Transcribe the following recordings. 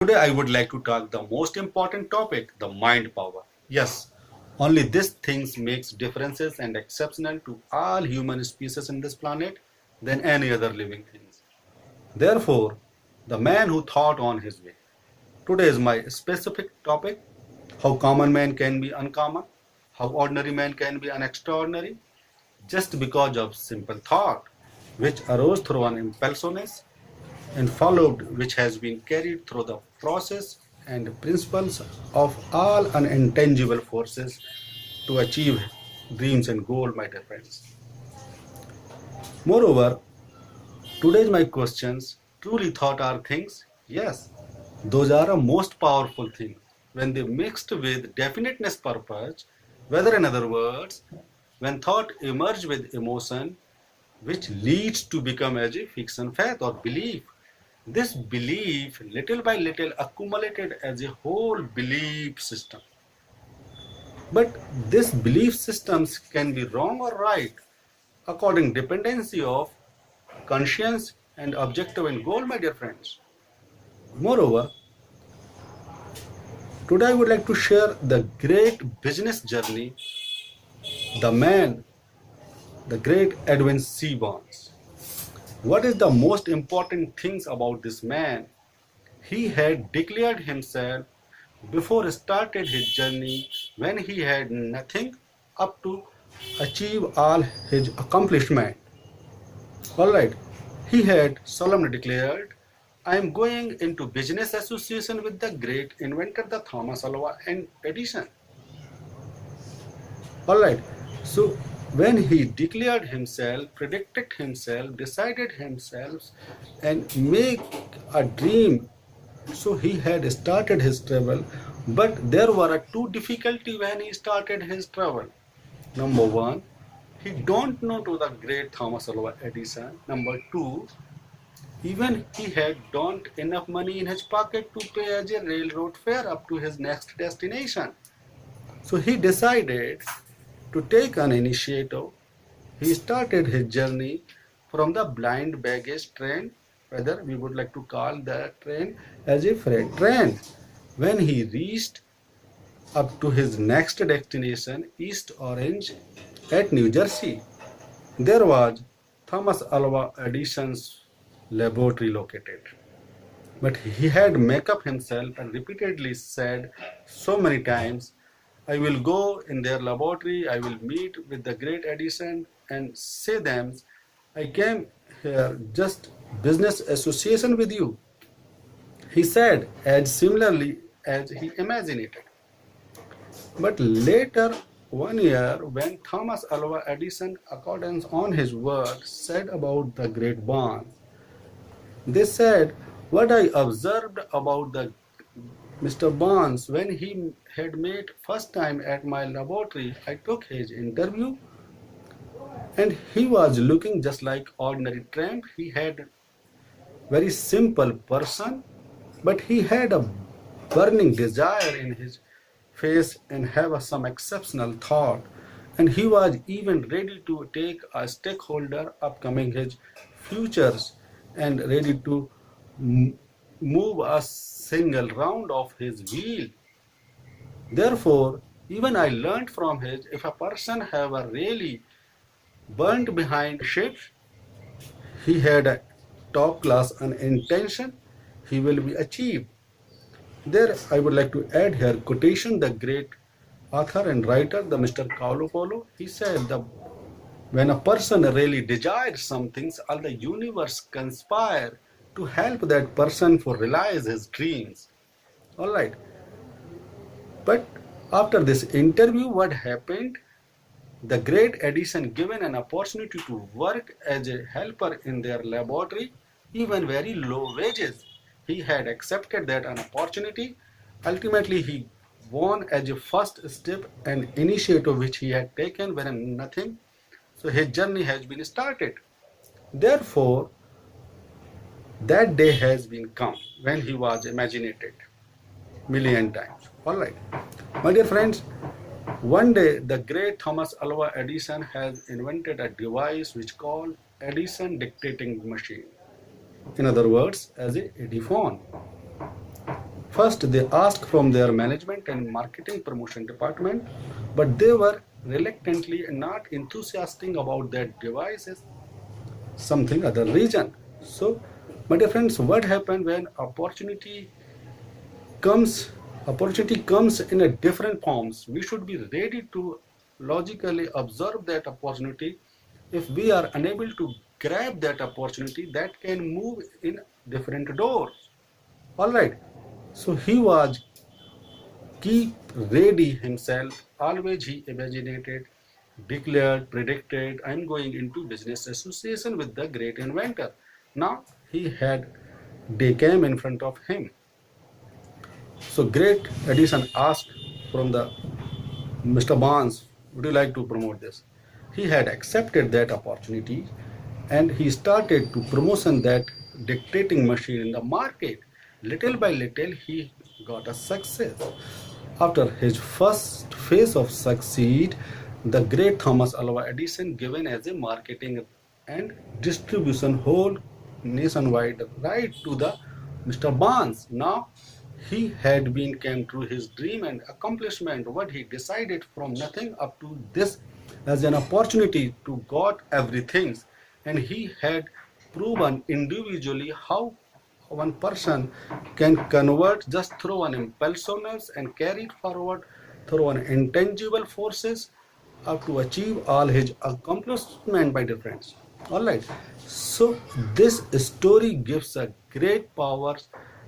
Today I would like to talk the most important topic, the mind power. Yes, only this things makes differences and exceptional to all human species in this planet than any other living things. Therefore, the man who thought on his way. Today is my specific topic, how common man can be uncommon, how ordinary man can be unextraordinary, just because of simple thought, which arose through an impulsiveness and followed, which has been carried through the process and principles of all unintangible forces to achieve dreams and goals, my dear friends. Moreover, today's my questions truly thought are things? Yes, those are a most powerful thing when they mixed with definiteness purpose, whether in other words, when thought emerge with emotion, which leads to become as a fiction faith or belief. This belief, little by little, accumulated as a whole belief system. But this belief systems can be wrong or right according dependency of conscience and objective and goal, my dear friends. Moreover, today I would like to share the great business journey, the man, the great Edwin C. Barnes. What is the most important things about this man? He had declared himself before started his journey when he had nothing up to achieve all his accomplishment. Alright, he had solemnly declared, I am going into business association with the great inventor, the Thomas Alva Edison. Alright, so when he declared himself, predicted himself, decided himself, and make a dream, so he had started his travel, but there were two difficulties when he started his travel. Number one, he don't know to the great Thomas Alva Edison. Number two, even he had don't enough money in his pocket to pay as a railroad fare up to his next destination. So he decided to take an initiative. He started his journey from the blind baggage train, whether we would like to call that train as a freight train. When he reached up to his next destination, East Orange at New Jersey, there was Thomas Alva Edison's laboratory located. But he had make up himself and repeatedly said so many times, I will go in their laboratory, I will meet with the great Edison and say them, I came here just business association with you. He said as similarly as he imagined it. But later, one year, when Thomas Alva Edison, accordance on his word, said about the great Barnes, they said, what I observed about the Mr. Barnes when he had met first time at my laboratory, I took his interview and he was looking just like ordinary tramp. He had very simple person, but he had a burning desire in his face and have some exceptional thought, and he was even ready to take a stakeholder upcoming his futures and ready to move a single round of his wheel. Therefore, even I learned from his, if a person have a really burnt behind ships, he had a top class an intention, he will be achieved. There I would like to add here quotation, the great author and writer, the Mr. Paulo Polo. He said that when a person really desires some things, all the universe conspire to help that person for realize his dreams. All right. But after this interview, what happened? The great Edison given an opportunity to work as a helper in their laboratory, even very low wages. He had accepted that an opportunity. Ultimately, he won as a first step and initiative which he had taken when nothing. So his journey has been started. Therefore, that day has been come when he was imaginated million times. All right, my dear friends, one day the great Thomas Alva Edison has invented a device which called Edison dictating machine. In other words, as a Ediphone. First, they asked from their management and marketing promotion department, but they were reluctantly and not enthusiastic about that devices something other region. So, my dear friends, what happened when comes opportunity comes in a different forms? We should be ready to logically observe that opportunity. If we are unable to grab that opportunity, that can move in different doors. All right. So he was keep ready himself. Always he imaginated, declared, predicted, I'm going into business association with the great inventor. Now he had they came in front of him. So great Edison asked from the Mr. Barnes, would you like to promote this? He had accepted that opportunity and he started to promotion that dictating machine in the market. Little by little, he got a success. After his first phase of succeed, the great Thomas Alva Edison given as a marketing and distribution whole nationwide right to the Mr. Barnes. Now he had been came through his dream and accomplishment what he decided from nothing up to this as an opportunity to got everything, and he had proven individually how one person can convert just through an impulsiveness and carry it forward through an intangible forces up to achieve all his accomplishment by difference. All right. So this story gives a great power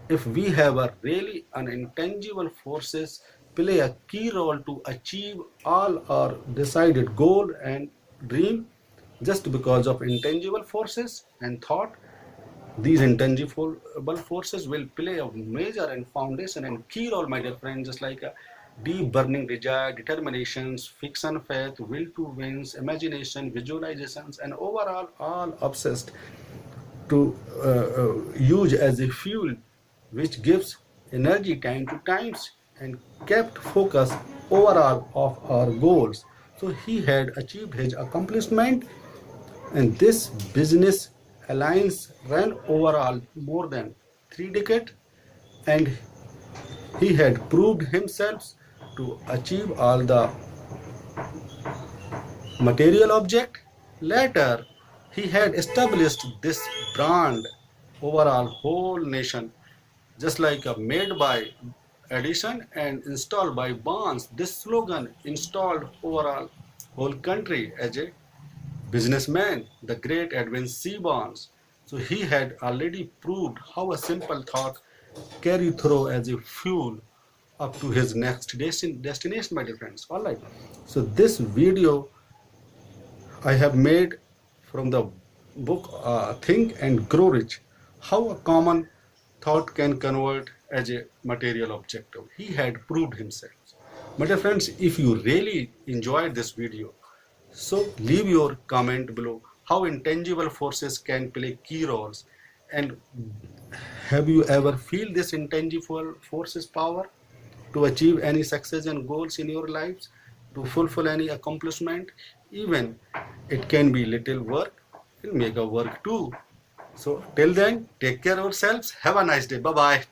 if we have a really an intangible forces play a key role to achieve all our decided goal and dream just because of intangible forces and thought. These intangible forces will play a major and foundation and key role, my dear friends, just like a deep burning desire, determinations, fiction, faith, will to wins, imagination, visualizations, and overall all obsessed to use as a fuel which gives energy time to times and kept focus overall of our goals. So he had achieved his accomplishment, and this business alliance ran overall more than 3 decades, and he had proved himself to achieve all the material object. Later, he had established this brand overall whole nation, just like a made by Edison and installed by Barnes. This slogan installed overall whole country as a businessman, the great Edwin C. Barnes. So he had already proved how a simple thought carry through as a fuel up to his next destination, my dear friends. All right. So this video I have made from the book Think and Grow Rich, how a common thought can convert as a material objective. He had proved himself. My dear friends, if you really enjoyed this video, so leave your comment below how intangible forces can play key roles, and have you ever feel this intangible forces power to achieve any success and goals in your lives, to fulfill any accomplishment, even it can be little work, will make a work too. So till then, take care of yourselves. Have a nice day. Bye bye.